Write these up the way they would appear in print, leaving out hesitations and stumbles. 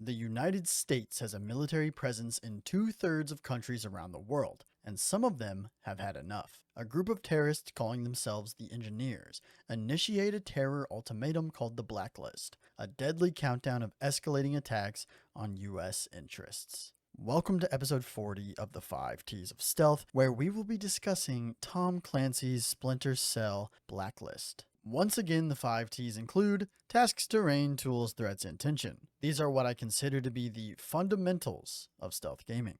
The United States has a military presence in 2/3 of countries around the world, and some of them have had enough. A group of terrorists calling themselves the Engineers initiate a terror ultimatum called the Blacklist, a deadly countdown of escalating attacks on US interests. Welcome to episode 40 of the 5 T's of Stealth, where we will be discussing Tom Clancy's Splinter Cell Blacklist. Once again, the 5 T's include tasks, terrain, tools, threats, and tension. These are what I consider to be the fundamentals of stealth gaming.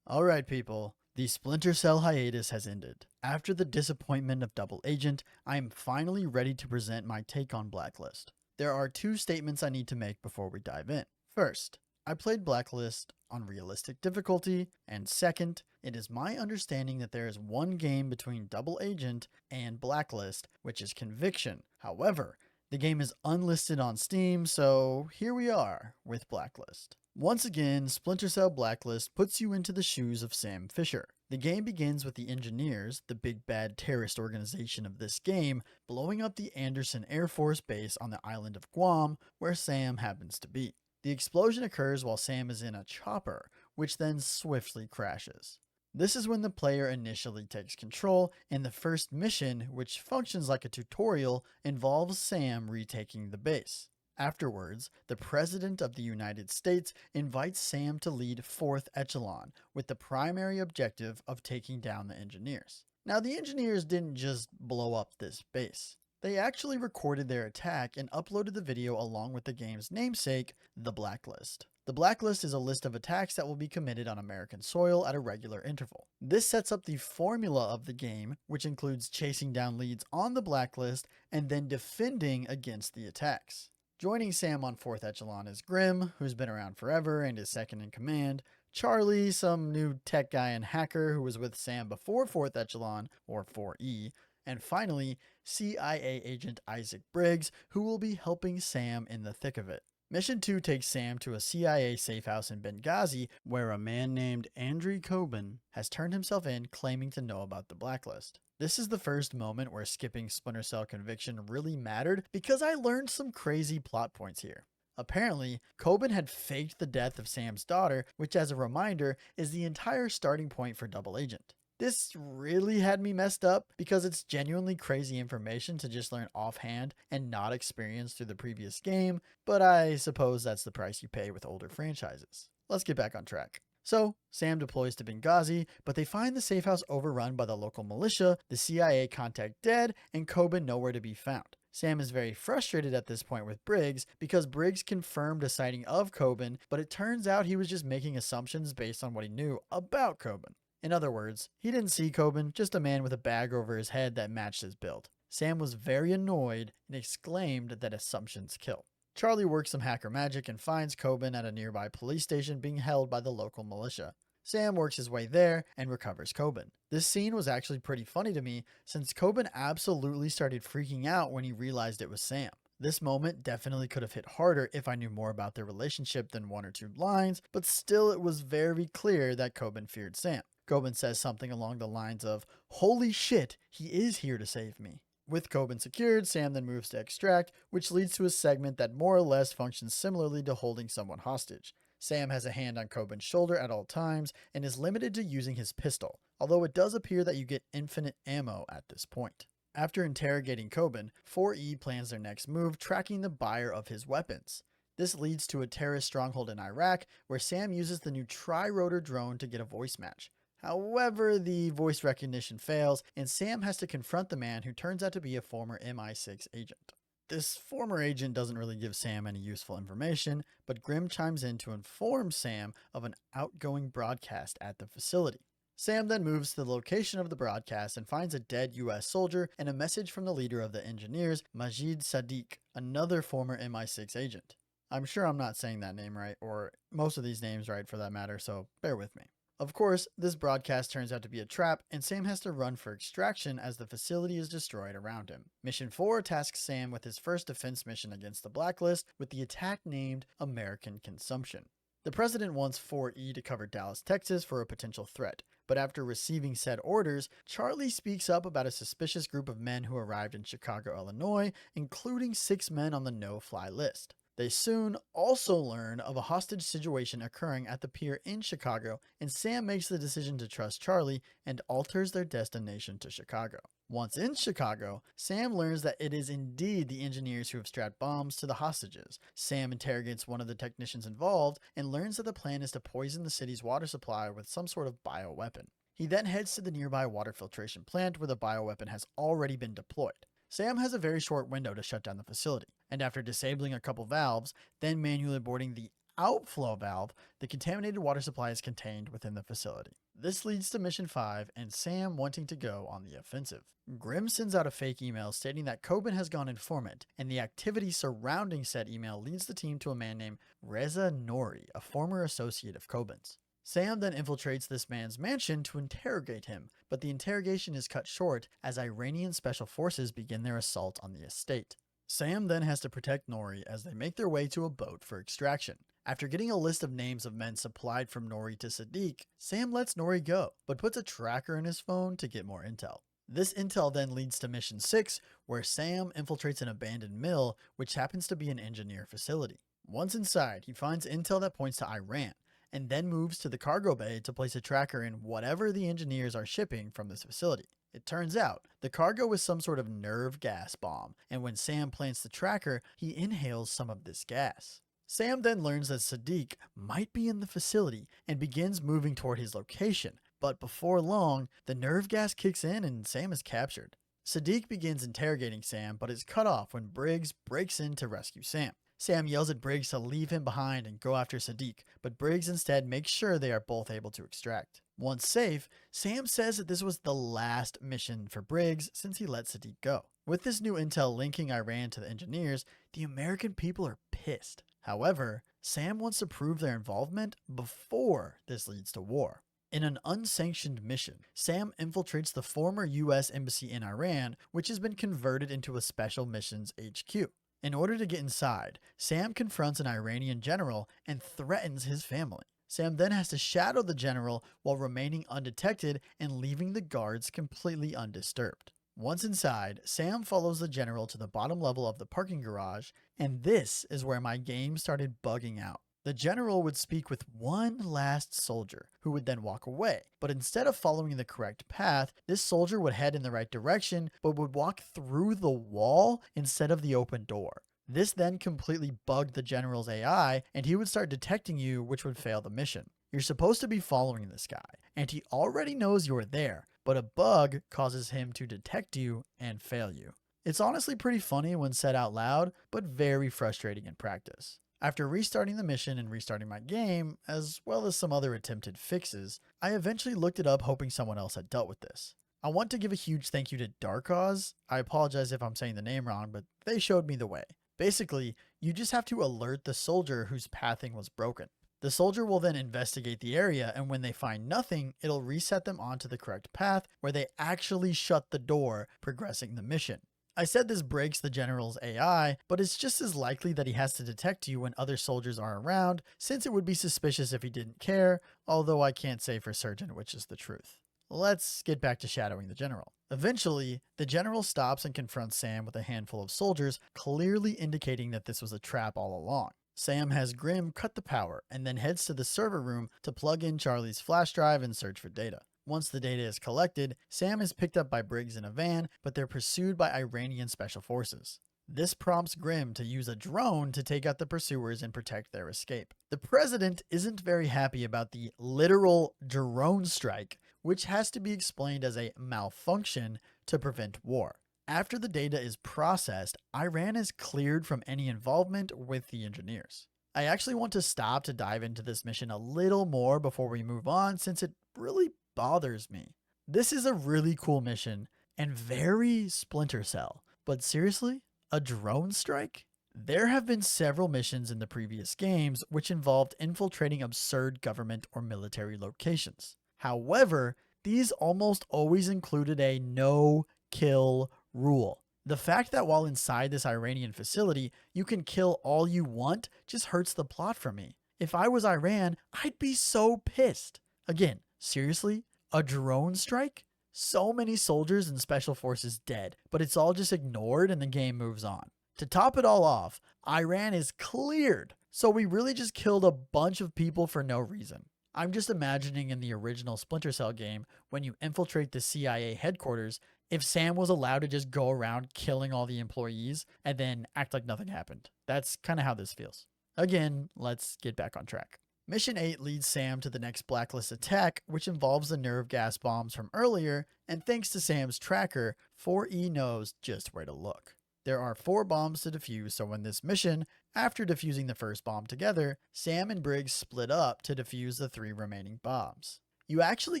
Alright people, the Splinter Cell hiatus has ended. After the disappointment of Double Agent, I am finally ready to present my take on Blacklist. There are 2 statements I need to make before we dive in. First, I played Blacklist on realistic difficulty, and second, it is my understanding that there is one game between Double Agent and Blacklist, which is Conviction. However, the game is unlisted on Steam, so here we are with Blacklist. Once again, Splinter Cell Blacklist puts you into the shoes of Sam Fisher. The game begins with the Engineers, the big bad terrorist organization of this game, blowing up the Anderson Air Force Base on the island of Guam, where Sam happens to be. The explosion occurs while Sam is in a chopper, which then swiftly crashes. This is when the player initially takes control, and the first mission, which functions like a tutorial, involves Sam retaking the base. Afterwards, the President of the United States invites Sam to lead 4th Echelon, with the primary objective of taking down the Engineers. Now, the Engineers didn't just blow up this base. They actually recorded their attack and uploaded the video along with the game's namesake, the Blacklist. The Blacklist is a list of attacks that will be committed on American soil at a regular interval. This sets up the formula of the game, which includes chasing down leads on the Blacklist and then defending against the attacks. Joining Sam on 4th Echelon is Grim, who's been around forever and is second in command, Charlie, some new tech guy and hacker who was with Sam before 4th Echelon, or 4E, and finally, CIA agent Isaac Briggs, who will be helping Sam in the thick of it. Mission 2 takes Sam to a CIA safe house in Benghazi, where a man named Andrew Coben has turned himself in claiming to know about the Blacklist. This is the first moment where skipping Splinter Cell Conviction really mattered because I learned some crazy plot points here. Apparently, Coben had faked the death of Sam's daughter, which as a reminder is the entire starting point for Double Agent. This really had me messed up because it's genuinely crazy information to just learn offhand and not experience through the previous game, but I suppose that's the price you pay with older franchises. Let's get back on track. So, Sam deploys to Benghazi, but they find the safe house overrun by the local militia, the CIA contact dead, and Coben nowhere to be found. Sam is very frustrated at this point with Briggs because Briggs confirmed a sighting of Coben, but it turns out he was just making assumptions based on what he knew about Coben. In other words, he didn't see Coben, just a man with a bag over his head that matched his build. Sam was very annoyed and exclaimed that assumptions kill. Charlie works some hacker magic and finds Coben at a nearby police station being held by the local militia. Sam works his way there and recovers Coben. This scene was actually pretty funny to me since Coben absolutely started freaking out when he realized it was Sam. This moment definitely could have hit harder if I knew more about their relationship than 1 or 2 lines, but still it was very clear that Coben feared Sam. Coben says something along the lines of, "Holy shit, he is here to save me." With Coben secured, Sam then moves to extract, which leads to a segment that more or less functions similarly to holding someone hostage. Sam has a hand on Coben's shoulder at all times and is limited to using his pistol, although it does appear that you get infinite ammo at this point. After interrogating Coben, 4E plans their next move, tracking the buyer of his weapons. This leads to a terrorist stronghold in Iraq, where Sam uses the new tri-rotor drone to get a voice match. However, the voice recognition fails, and Sam has to confront the man who turns out to be a former MI6 agent. This former agent doesn't really give Sam any useful information, but Grim chimes in to inform Sam of an outgoing broadcast at the facility. Sam then moves to the location of the broadcast and finds a dead US soldier and a message from the leader of the Engineers, Majid Sadiq, another former MI6 agent. I'm sure I'm not saying that name right, or most of these names right for that matter, so bear with me. Of course, this broadcast turns out to be a trap, and Sam has to run for extraction as the facility is destroyed around him. Mission 4 tasks Sam with his first defense mission against the Blacklist, with the attack named American Consumption. The president wants 4E to cover Dallas, Texas for a potential threat, but after receiving said orders, Charlie speaks up about a suspicious group of men who arrived in Chicago, Illinois, including 6 men on the no-fly list. They soon also learn of a hostage situation occurring at the pier in Chicago, and Sam makes the decision to trust Charlie and alters their destination to Chicago. Once in Chicago, Sam learns that it is indeed the engineers who have strapped bombs to the hostages. Sam interrogates one of the technicians involved and learns that the plan is to poison the city's water supply with some sort of bioweapon. He then heads to the nearby water filtration plant where the bioweapon has already been deployed. Sam has a very short window to shut down the facility, and after disabling a couple valves, then manually aborting the outflow valve, the contaminated water supply is contained within the facility. This leads to Mission 5 and Sam wanting to go on the offensive. Grimm sends out a fake email stating that Coben has gone informant, and the activity surrounding said email leads the team to a man named Reza Nori, a former associate of Coben's. Sam then infiltrates this man's mansion to interrogate him, but the interrogation is cut short as Iranian special forces begin their assault on the estate. Sam then has to protect Nori as they make their way to a boat for extraction. After getting a list of names of men supplied from Nori to Sadiq, Sam lets Nori go, but puts a tracker in his phone to get more intel. This intel then leads to Mission 6, where Sam infiltrates an abandoned mill, which happens to be an engineer facility. Once inside, he finds intel that points to Iran, and then moves to the cargo bay to place a tracker in whatever the engineers are shipping from this facility. It turns out, the cargo is some sort of nerve gas bomb, and when Sam plants the tracker, he inhales some of this gas. Sam then learns that Sadiq might be in the facility and begins moving toward his location, but before long, the nerve gas kicks in and Sam is captured. Sadiq begins interrogating Sam, but is cut off when Briggs breaks in to rescue Sam. Sam yells at Briggs to leave him behind and go after Sadiq, but Briggs instead makes sure they are both able to extract. Once safe, Sam says that this was the last mission for Briggs since he let Sadiq go. With this new intel linking Iran to the engineers, the American people are pissed. However, Sam wants to prove their involvement before this leads to war. In an unsanctioned mission, Sam infiltrates the former US embassy in Iran, which has been converted into a special missions HQ. In order to get inside, Sam confronts an Iranian general and threatens his family. Sam then has to shadow the general while remaining undetected and leaving the guards completely undisturbed. Once inside, Sam follows the general to the bottom level of the parking garage, and this is where my game started bugging out. The general would speak with one last soldier, who would then walk away, but instead of following the correct path, this soldier would head in the right direction, but would walk through the wall instead of the open door. This then completely bugged the general's AI, and he would start detecting you, which would fail the mission. You're supposed to be following this guy, and he already knows you're there, but a bug causes him to detect you and fail you. It's honestly pretty funny when said out loud, but very frustrating in practice. After restarting the mission and restarting my game, as well as some other attempted fixes, I eventually looked it up hoping someone else had dealt with this. I want to give a huge thank you to Darkaz. I apologize if I'm saying the name wrong, but they showed me the way. Basically, you just have to alert the soldier whose pathing was broken. The soldier will then investigate the area, and when they find nothing, it'll reset them onto the correct path where they actually shut the door, progressing the mission. I said this breaks the general's AI, but it's just as likely that he has to detect you when other soldiers are around, since it would be suspicious if he didn't care, although I can't say for certain which is the truth. Let's get back to shadowing the general. Eventually, the general stops and confronts Sam with a handful of soldiers, clearly indicating that this was a trap all along. Sam has Grimm cut the power and then heads to the server room to plug in Charlie's flash drive and search for data. Once the data is collected, Sam is picked up by Briggs in a van, but they're pursued by Iranian special forces. This prompts Grimm to use a drone to take out the pursuers and protect their escape. The president isn't very happy about the literal drone strike, which has to be explained as a malfunction to prevent war. After the data is processed, Iran is cleared from any involvement with the engineers. I actually want to stop to dive into this mission a little more before we move on, since it really bothers me. This is a really cool mission and very Splinter Cell, but seriously, a drone strike? There have been several missions in the previous games which involved infiltrating absurd government or military locations. However, these almost always included a no-kill rule. The fact that while inside this Iranian facility, you can kill all you want just hurts the plot for me. If I was Iran, I'd be so pissed. Again, seriously, A drone strike? So many soldiers and special forces dead, but it's all just ignored and the game moves on. To top it all off, Iran is cleared, so we really just killed a bunch of people for no reason. I'm just imagining in the original Splinter Cell game, when you infiltrate the CIA headquarters, if Sam was allowed to just go around killing all the employees and then act like nothing happened. That's kind of how this feels. Again, let's get back on track. Mission 8 leads Sam to the next Blacklist attack, which involves the nerve gas bombs from earlier, and thanks to Sam's tracker, 4E knows just where to look. There are 4 bombs to defuse, so in this mission, after defusing the first bomb together, Sam and Briggs split up to defuse the 3 remaining bombs. You actually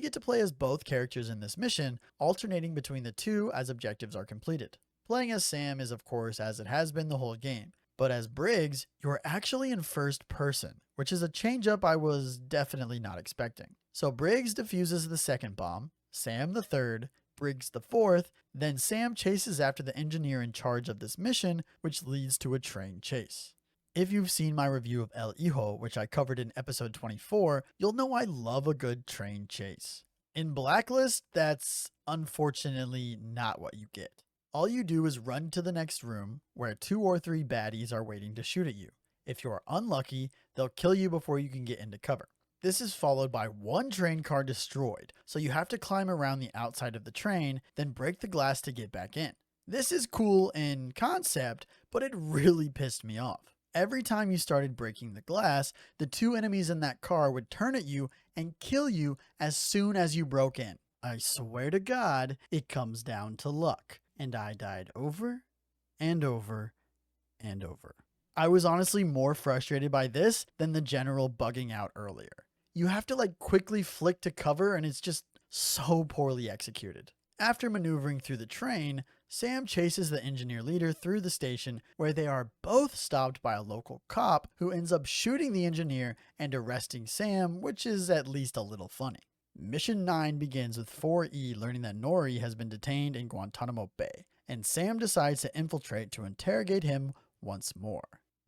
get to play as both characters in this mission, alternating between the two as objectives are completed. Playing as Sam is of course as it has been the whole game, but as Briggs, you're actually in first person, which is a change up I was definitely not expecting. So Briggs defuses the second bomb, Sam the third, Briggs the fourth, then Sam chases after the engineer in charge of this mission, which leads to a train chase. If you've seen my review of El Hijo, which I covered in episode 24, you'll know I love a good train chase. In Blacklist, that's unfortunately not what you get. All you do is run to the next room, where 2 or 3 baddies are waiting to shoot at you. If you're unlucky, they'll kill you before you can get into cover. This is followed by 1 train car destroyed, so you have to climb around the outside of the train, then break the glass to get back in. This is cool in concept, but it really pissed me off. Every time you started breaking the glass, the 2 enemies in that car would turn at you and kill you as soon as you broke in. I swear to God, it comes down to luck. And I died over and over and over. I was honestly more frustrated by this than the general bugging out earlier. You have to quickly flick to cover and it's just so poorly executed. After maneuvering through the train, Sam chases the engineer leader through the station where they are both stopped by a local cop who ends up shooting the engineer and arresting Sam, which is at least a little funny. Mission 9 begins with 4E learning that Nori has been detained in Guantanamo Bay, and Sam decides to infiltrate to interrogate him once more.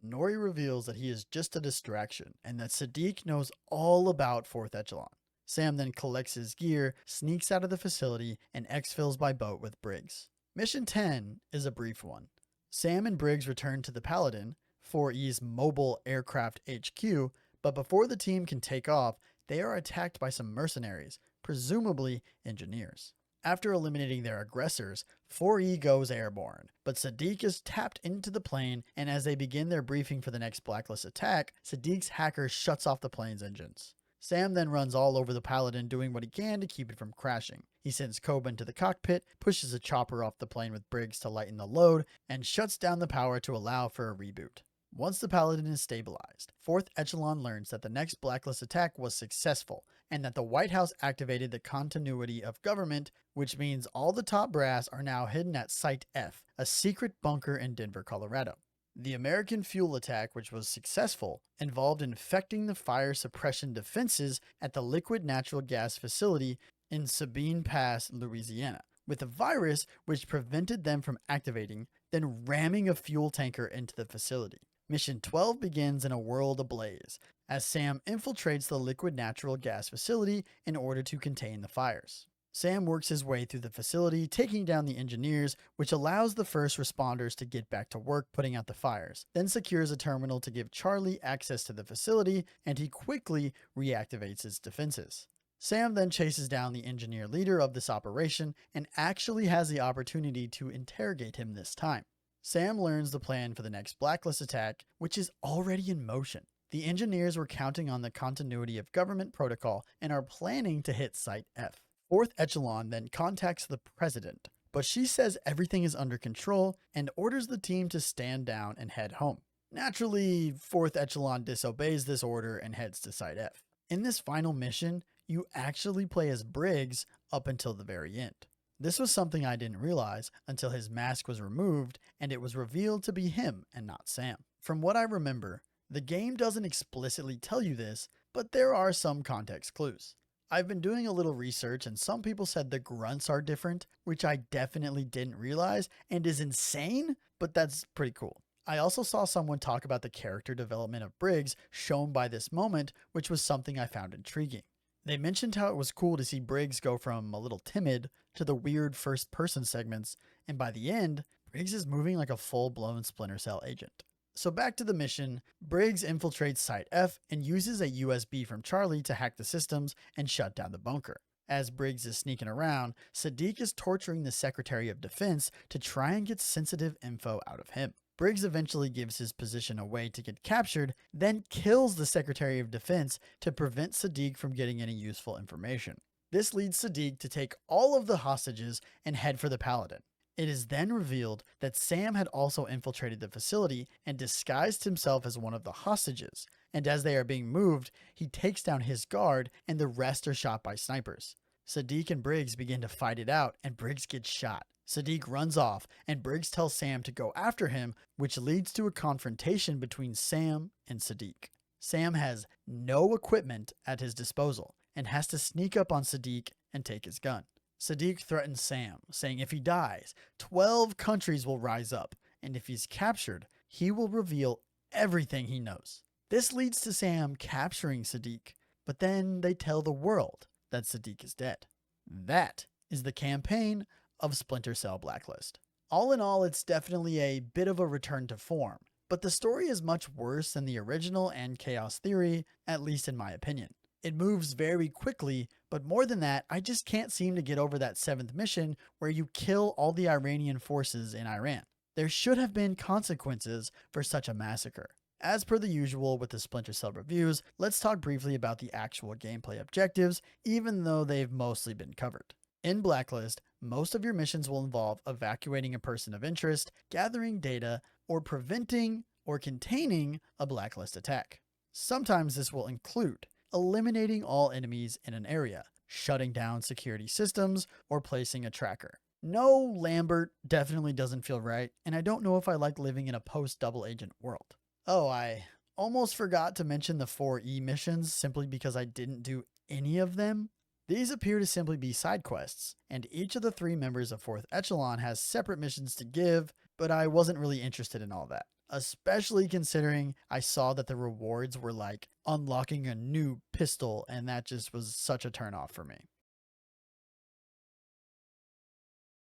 Nori reveals that he is just a distraction and that Sadiq knows all about 4th Echelon. Sam then collects his gear, sneaks out of the facility, and exfils by boat with Briggs. Mission 10 is a brief one. Sam and Briggs return to the Paladin, 4E's mobile aircraft HQ, but before the team can take off, they are attacked by some mercenaries, presumably engineers. After eliminating their aggressors, 4E goes airborne, but Sadiq is tapped into the plane, and as they begin their briefing for the next Blacklist attack, Sadiq's hacker shuts off the plane's engines. Sam then runs all over the Paladin doing what he can to keep it from crashing. He sends Koba into the cockpit, pushes a chopper off the plane with Briggs to lighten the load, and shuts down the power to allow for a reboot. Once the Paladin is stabilized, 4th Echelon learns that the next Blacklist attack was successful, and that the White House activated the continuity of government, which means all the top brass are now hidden at Site F, a secret bunker in Denver, Colorado. The American fuel attack, which was successful, involved infecting the fire suppression defenses at the liquid natural gas facility in Sabine Pass, Louisiana, with a virus which prevented them from activating, then ramming a fuel tanker into the facility. Mission 12 begins in a world ablaze, as Sam infiltrates the liquid natural gas facility in order to contain the fires. Sam works his way through the facility, taking down the engineers, which allows the first responders to get back to work putting out the fires, then secures a terminal to give Charlie access to the facility, and he quickly reactivates his defenses. Sam then chases down the engineer leader of this operation and actually has the opportunity to interrogate him this time. Sam learns the plan for the next Blacklist attack, which is already in motion. The engineers were counting on the continuity of government protocol and are planning to hit Site F. 4th Echelon then contacts the president, but she says everything is under control and orders the team to stand down and head home. Naturally, 4th Echelon disobeys this order and heads to Site F. In this final mission, you actually play as Briggs up until the very end. This was something I didn't realize until his mask was removed and it was revealed to be him and not Sam. From what I remember, the game doesn't explicitly tell you this, but there are some context clues. I've been doing a little research and some people said the grunts are different, which I definitely didn't realize and is insane, but that's pretty cool. I also saw someone talk about the character development of Briggs shown by this moment, which was something I found intriguing. They mentioned how it was cool to see Briggs go from a little timid to the weird first person segments, and by the end, Briggs is moving like a full blown Splinter Cell agent. So back to the mission, Briggs infiltrates Site F and uses a USB from Charlie to hack the systems and shut down the bunker. As Briggs is sneaking around, Sadiq is torturing the Secretary of Defense to try and get sensitive info out of him. Briggs eventually gives his position away to get captured, then kills the Secretary of Defense to prevent Sadiq from getting any useful information. This leads Sadiq to take all of the hostages and head for the Paladin. It is then revealed that Sam had also infiltrated the facility and disguised himself as one of the hostages, and as they are being moved, he takes down his guard and the rest are shot by snipers. Sadiq and Briggs begin to fight it out and Briggs gets shot. Sadiq runs off and Briggs tells Sam to go after him, which leads to a confrontation between Sam and Sadiq. Sam has no equipment at his disposal and has to sneak up on Sadiq and take his gun. Sadiq threatens Sam, saying if he dies, 12 countries will rise up, and if he's captured, he will reveal everything he knows. This leads to Sam capturing Sadiq, but then they tell the world that Sadiq is dead. That is the campaign of Splinter Cell Blacklist. All in all, it's definitely a bit of a return to form, but the story is much worse than the original and Chaos Theory, at least in my opinion. It moves very quickly, but more than that, I just can't seem to get over that 7th mission where you kill all the Iranian forces in Iran. There should have been consequences for such a massacre. As per the usual with the Splinter Cell reviews, let's talk briefly about the actual gameplay objectives, even though they've mostly been covered. In Blacklist, most of your missions will involve evacuating a person of interest, gathering data, or preventing or containing a Blacklist attack. Sometimes this will include eliminating all enemies in an area, shutting down security systems, or placing a tracker. No, Lambert definitely doesn't feel right, and I don't know if I like living in a post-double agent world. Oh, I almost forgot to mention the 4E missions simply because I didn't do any of them. These appear to simply be side quests, and each of the 3 members of 4th Echelon has separate missions to give, but I wasn't really interested in all that. Especially considering I saw that the rewards were like unlocking a new pistol, and that just was such a turnoff for me.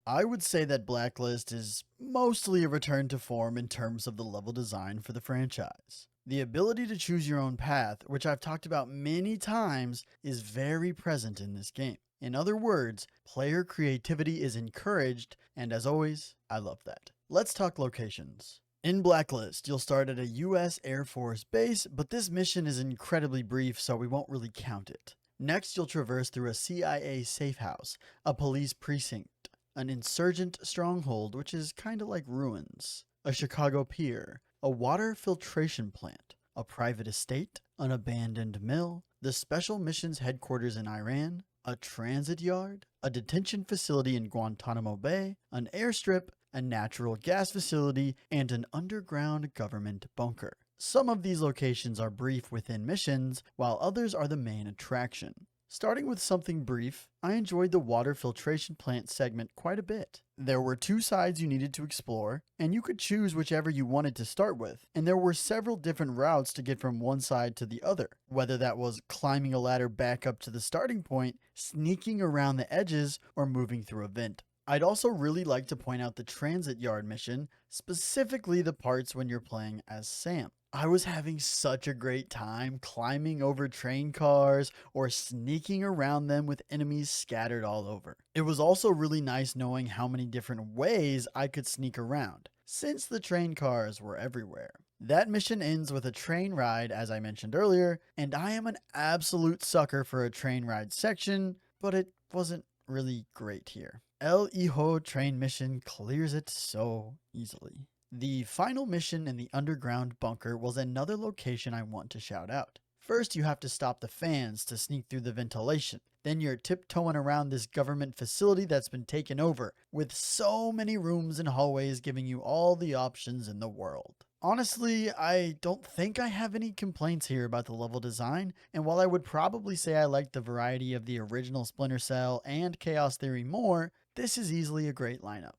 I would say that Blacklist is mostly a return to form in terms of the level design for the franchise. The ability to choose your own path, which I've talked about many times, is very present in this game. In other words, player creativity is encouraged, and as always, I love that. Let's talk locations. In Blacklist, you'll start at a US Air Force base, but this mission is incredibly brief, so we won't really count it. Next, you'll traverse through a CIA safe house, a police precinct, an insurgent stronghold, which is kinda like ruins, a Chicago pier, a water filtration plant, a private estate, an abandoned mill, the Special Missions headquarters in Iran, a transit yard, a detention facility in Guantanamo Bay, an airstrip, a natural gas facility, and an underground government bunker. Some of these locations are brief within missions, while others are the main attraction. Starting with something brief, I enjoyed the water filtration plant segment quite a bit. There were 2 sides you needed to explore, and you could choose whichever you wanted to start with, and there were several different routes to get from one side to the other, whether that was climbing a ladder back up to the starting point, sneaking around the edges, or moving through a vent. I'd also really like to point out the transit yard mission, specifically the parts when you're playing as Sam. I was having such a great time climbing over train cars or sneaking around them with enemies scattered all over. It was also really nice knowing how many different ways I could sneak around, since the train cars were everywhere. That mission ends with a train ride, as I mentioned earlier, and I am an absolute sucker for a train ride section, but it wasn't really great here. El Hijo train mission clears it so easily. The final mission in the underground bunker was another location I want to shout out. First, you have to stop the fans to sneak through the ventilation. Then you're tiptoeing around this government facility that's been taken over, with so many rooms and hallways giving you all the options in the world. Honestly, I don't think I have any complaints here about the level design, and while I would probably say I like the variety of the original Splinter Cell and Chaos Theory more, this is easily a great lineup.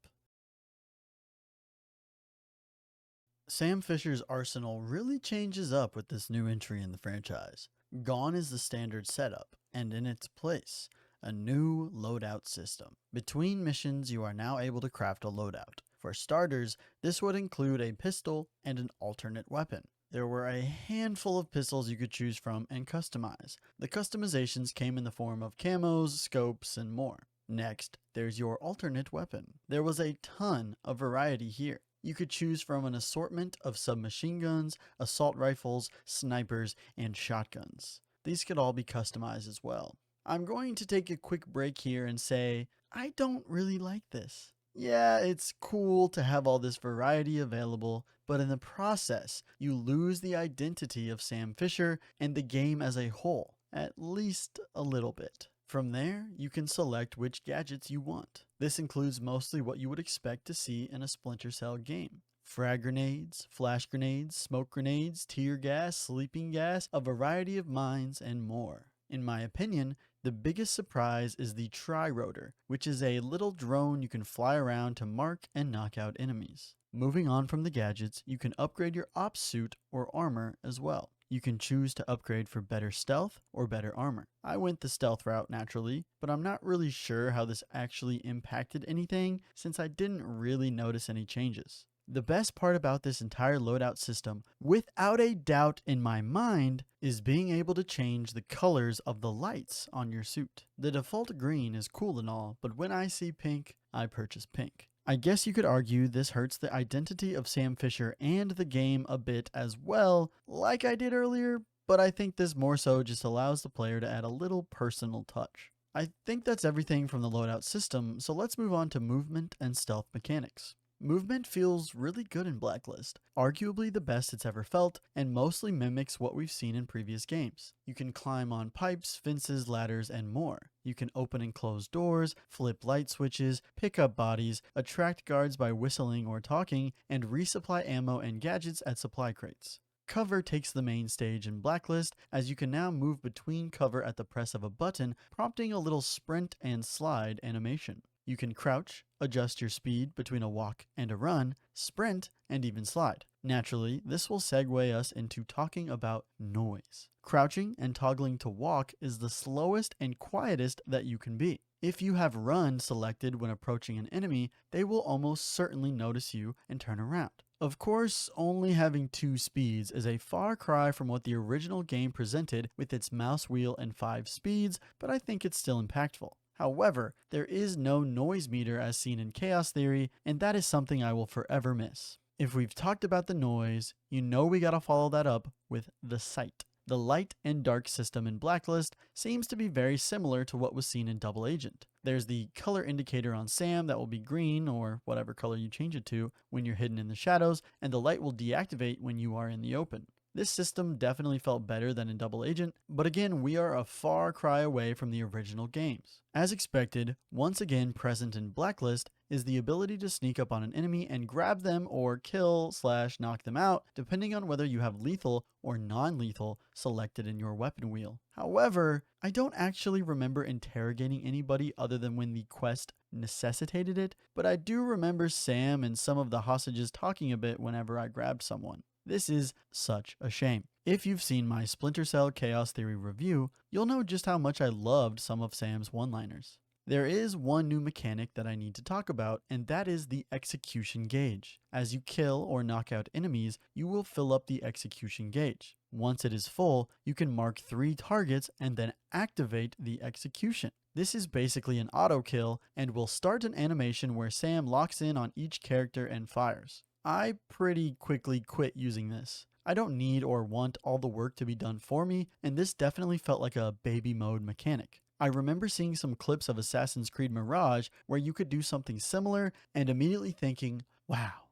Sam Fisher's arsenal really changes up with this new entry in the franchise. Gone is the standard setup, and in its place, a new loadout system. Between missions, you are now able to craft a loadout. For starters, this would include a pistol and an alternate weapon. There were a handful of pistols you could choose from and customize. The customizations came in the form of camos, scopes, and more. Next, there's your alternate weapon. There was a ton of variety here. You could choose from an assortment of submachine guns, assault rifles, snipers, and shotguns. These could all be customized as well. I'm going to take a quick break here and say, I don't really like this. Yeah, it's cool to have all this variety available, but in the process, you lose the identity of Sam Fisher and the game as a whole, at least a little bit. From there, you can select which gadgets you want. This includes mostly what you would expect to see in a Splinter Cell game. Frag grenades, flash grenades, smoke grenades, tear gas, sleeping gas, a variety of mines, and more. In my opinion, the biggest surprise is the Tri-Rotor, which is a little drone you can fly around to mark and knock out enemies. Moving on from the gadgets, you can upgrade your ops suit or armor as well. You can choose to upgrade for better stealth or better armor. I went the stealth route naturally, but I'm not really sure how this actually impacted anything since I didn't really notice any changes. The best part about this entire loadout system, without a doubt in my mind, is being able to change the colors of the lights on your suit. The default green is cool and all, but when I see pink, I purchase pink. I guess you could argue this hurts the identity of Sam Fisher and the game a bit as well, like I did earlier, but I think this more so just allows the player to add a little personal touch. I think that's everything from the loadout system, so let's move on to movement and stealth mechanics. Movement feels really good in Blacklist, arguably the best it's ever felt, and mostly mimics what we've seen in previous games. You can climb on pipes, fences, ladders, and more. You can open and close doors, flip light switches, pick up bodies, attract guards by whistling or talking, and resupply ammo and gadgets at supply crates. Cover takes the main stage in Blacklist, as you can now move between cover at the press of a button, prompting a little sprint and slide animation. You can crouch, adjust your speed between a walk and a run, sprint, and even slide. Naturally, this will segue us into talking about noise. Crouching and toggling to walk is the slowest and quietest that you can be. If you have run selected when approaching an enemy, they will almost certainly notice you and turn around. Of course, only having 2 speeds is a far cry from what the original game presented with its mouse wheel and 5 speeds, but I think it's still impactful. However, there is no noise meter as seen in Chaos Theory, and that is something I will forever miss. If we've talked about the noise, you know we gotta follow that up with the sight. The light and dark system in Blacklist seems to be very similar to what was seen in Double Agent. There's the color indicator on Sam that will be green, or whatever color you change it to, when you're hidden in the shadows, and the light will deactivate when you are in the open. This system definitely felt better than in Double Agent, but again, we are a far cry away from the original games. As expected, once again present in Blacklist is the ability to sneak up on an enemy and grab them or kill/knock them out, depending on whether you have lethal or non-lethal selected in your weapon wheel. However, I don't actually remember interrogating anybody other than when the quest necessitated it, but I do remember Sam and some of the hostages talking a bit whenever I grabbed someone. This is such a shame. If you've seen my Splinter Cell Chaos Theory review, you'll know just how much I loved some of Sam's one-liners. There is one new mechanic that I need to talk about, and that is the execution gauge. As you kill or knock out enemies, you will fill up the execution gauge. Once it is full, you can mark 3 targets and then activate the execution. This is basically an auto kill and will start an animation where Sam locks in on each character and fires. I pretty quickly quit using this. I don't need or want all the work to be done for me, and this definitely felt like a baby mode mechanic. I remember seeing some clips of Assassin's Creed Mirage where you could do something similar and immediately thinking, wow,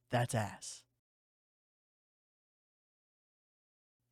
that's ass.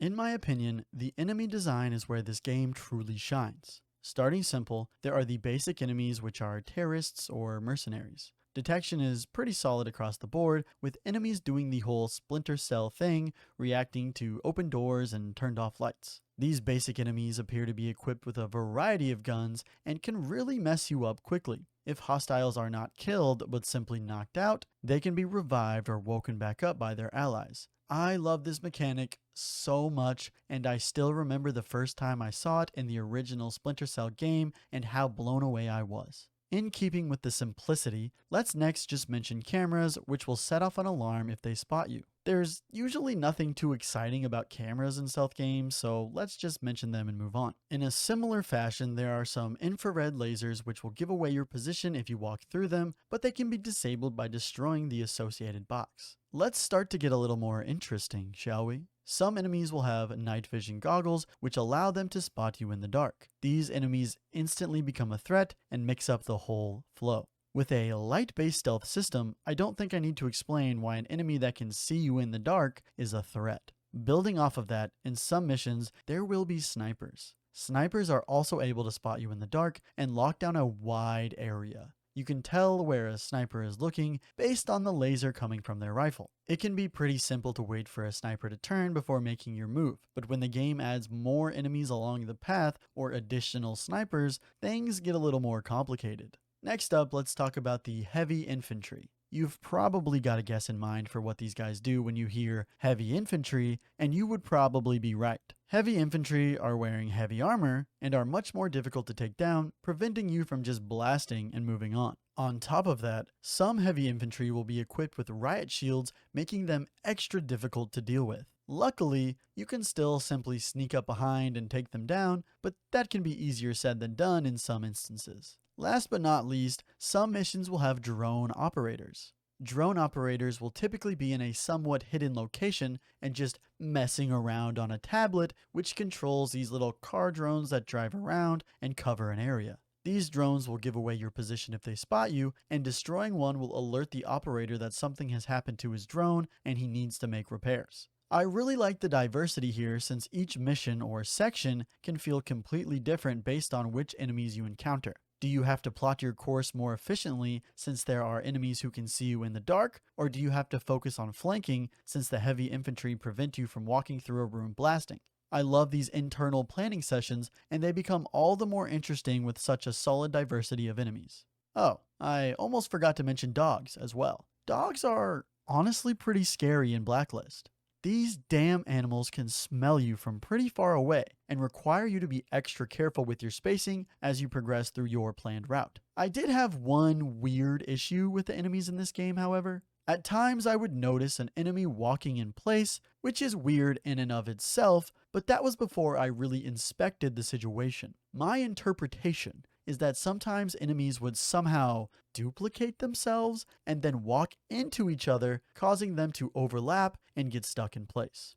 In my opinion, the enemy design is where this game truly shines. Starting simple, there are the basic enemies, which are terrorists or mercenaries. Detection is pretty solid across the board, with enemies doing the whole Splinter Cell thing, reacting to open doors and turned off lights. These basic enemies appear to be equipped with a variety of guns and can really mess you up quickly. If hostiles are not killed but simply knocked out, they can be revived or woken back up by their allies. I love this mechanic so much, and I still remember the first time I saw it in the original Splinter Cell game and how blown away I was. In keeping with the simplicity, let's next just mention cameras, which will set off an alarm if they spot you. There's usually nothing too exciting about cameras in stealth games, so let's just mention them and move on. In a similar fashion, there are some infrared lasers which will give away your position if you walk through them, but they can be disabled by destroying the associated box. Let's start to get a little more interesting, shall we? Some enemies will have night vision goggles, which allow them to spot you in the dark. These enemies instantly become a threat and mix up the whole flow. With a light-based stealth system, I don't think I need to explain why an enemy that can see you in the dark is a threat. Building off of that, in some missions, there will be snipers. Snipers are also able to spot you in the dark and lock down a wide area. You can tell where a sniper is looking based on the laser coming from their rifle. It can be pretty simple to wait for a sniper to turn before making your move, but when the game adds more enemies along the path or additional snipers, things get a little more complicated. Next up, let's talk about the heavy infantry. You've probably got a guess in mind for what these guys do when you hear heavy infantry, and you would probably be right. Heavy infantry are wearing heavy armor and are much more difficult to take down, preventing you from just blasting and moving on. On top of that, some heavy infantry will be equipped with riot shields, making them extra difficult to deal with. Luckily, you can still simply sneak up behind and take them down, but that can be easier said than done in some instances. Last but not least, some missions will have drone operators. Drone operators will typically be in a somewhat hidden location and just messing around on a tablet, which controls these little car drones that drive around and cover an area. These drones will give away your position if they spot you, and destroying one will alert the operator that something has happened to his drone and he needs to make repairs. I really like the diversity here, since each mission or section can feel completely different based on which enemies you encounter. Do you have to plot your course more efficiently since there are enemies who can see you in the dark, or do you have to focus on flanking since the heavy infantry prevent you from walking through a room blasting? I love these internal planning sessions, and they become all the more interesting with such a solid diversity of enemies. Oh, I almost forgot to mention dogs as well. Dogs are honestly pretty scary in Blacklist. These damn animals can smell you from pretty far away and require you to be extra careful with your spacing as you progress through your planned route. I did have one weird issue with the enemies in this game, however. At times I would notice an enemy walking in place, which is weird in and of itself, but that was before I really inspected the situation. My interpretation is that sometimes enemies would somehow duplicate themselves and then walk into each other, causing them to overlap and get stuck in place.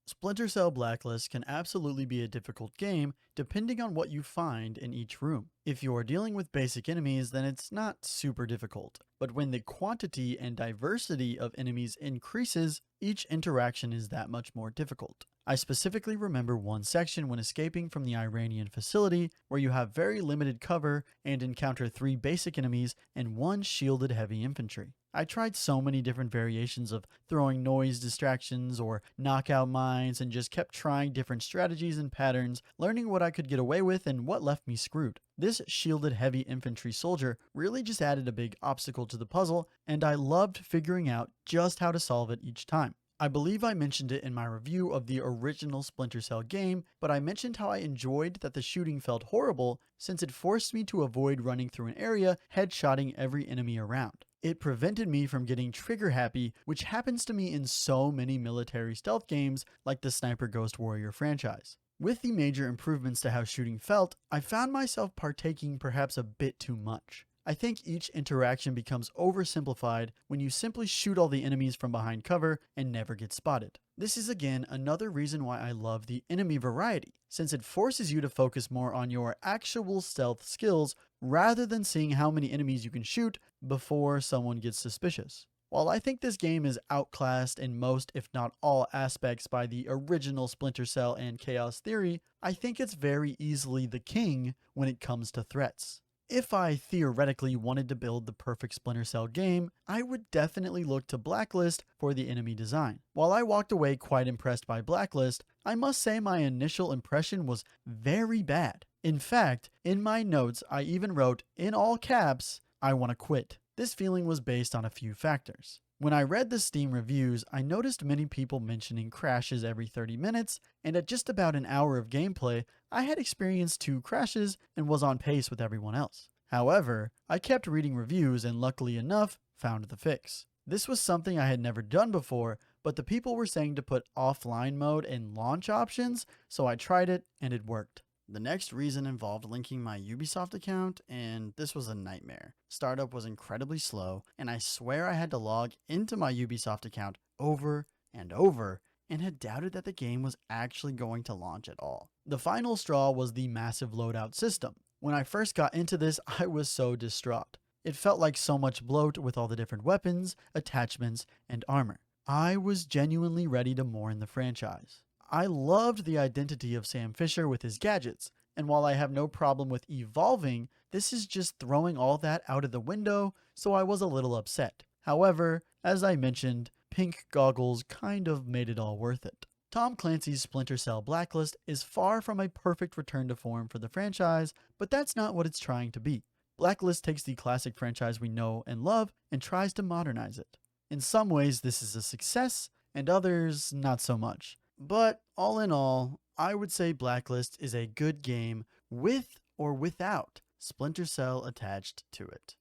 Splinter Cell Blacklist can absolutely be a difficult game depending on what you find in each room. If you're dealing with basic enemies, then it's not super difficult. But when the quantity and diversity of enemies increases, each interaction is that much more difficult. I specifically remember one section when escaping from the Iranian facility where you have very limited cover and encounter 3 basic enemies and 1 shielded heavy infantry. I tried so many different variations of throwing noise distractions or knockout mines and just kept trying different strategies and patterns, learning what I could get away with and what left me screwed. This shielded heavy infantry soldier really just added a big obstacle to the puzzle, and I loved figuring out just how to solve it each time. I believe I mentioned it in my review of the original Splinter Cell game, but I mentioned how I enjoyed that the shooting felt horrible since it forced me to avoid running through an area headshotting every enemy around. It prevented me from getting trigger happy, which happens to me in so many military stealth games like the Sniper Ghost Warrior franchise. With the major improvements to how shooting felt, I found myself partaking perhaps a bit too much. I think each interaction becomes oversimplified when you simply shoot all the enemies from behind cover and never get spotted. This is again another reason why I love the enemy variety, since it forces you to focus more on your actual stealth skills rather than seeing how many enemies you can shoot before someone gets suspicious. While I think this game is outclassed in most, if not all, aspects by the original Splinter Cell and Chaos Theory, I think it's very easily the king when it comes to threats. If I theoretically wanted to build the perfect Splinter Cell game, I would definitely look to Blacklist for the enemy design. While I walked away quite impressed by Blacklist, I must say my initial impression was very bad. In fact, in my notes, I even wrote, in all caps, "I want to quit." This feeling was based on a few factors. When I read the Steam reviews, I noticed many people mentioning crashes every 30 minutes, and at just about an hour of gameplay, I had experienced 2 crashes and was on pace with everyone else. However, I kept reading reviews and luckily enough, found the fix. This was something I had never done before, but the people were saying to put offline mode in launch options, so I tried it and it worked. The next reason involved linking my Ubisoft account, and this was a nightmare. Startup was incredibly slow, and I swear I had to log into my Ubisoft account over and over, and had doubted that the game was actually going to launch at all. The final straw was the massive loadout system. When I first got into this, I was so distraught. It felt like so much bloat with all the different weapons, attachments, and armor. I was genuinely ready to mourn the franchise. I loved the identity of Sam Fisher with his gadgets, and while I have no problem with evolving, this is just throwing all that out of the window, so I was a little upset. However, as I mentioned, pink goggles kind of made it all worth it. Tom Clancy's Splinter Cell Blacklist is far from a perfect return to form for the franchise, but that's not what it's trying to be. Blacklist takes the classic franchise we know and love and tries to modernize it. In some ways, this is a success, and others, not so much. But all in all, I would say Blacklist is a good game with or without Splinter Cell attached to it.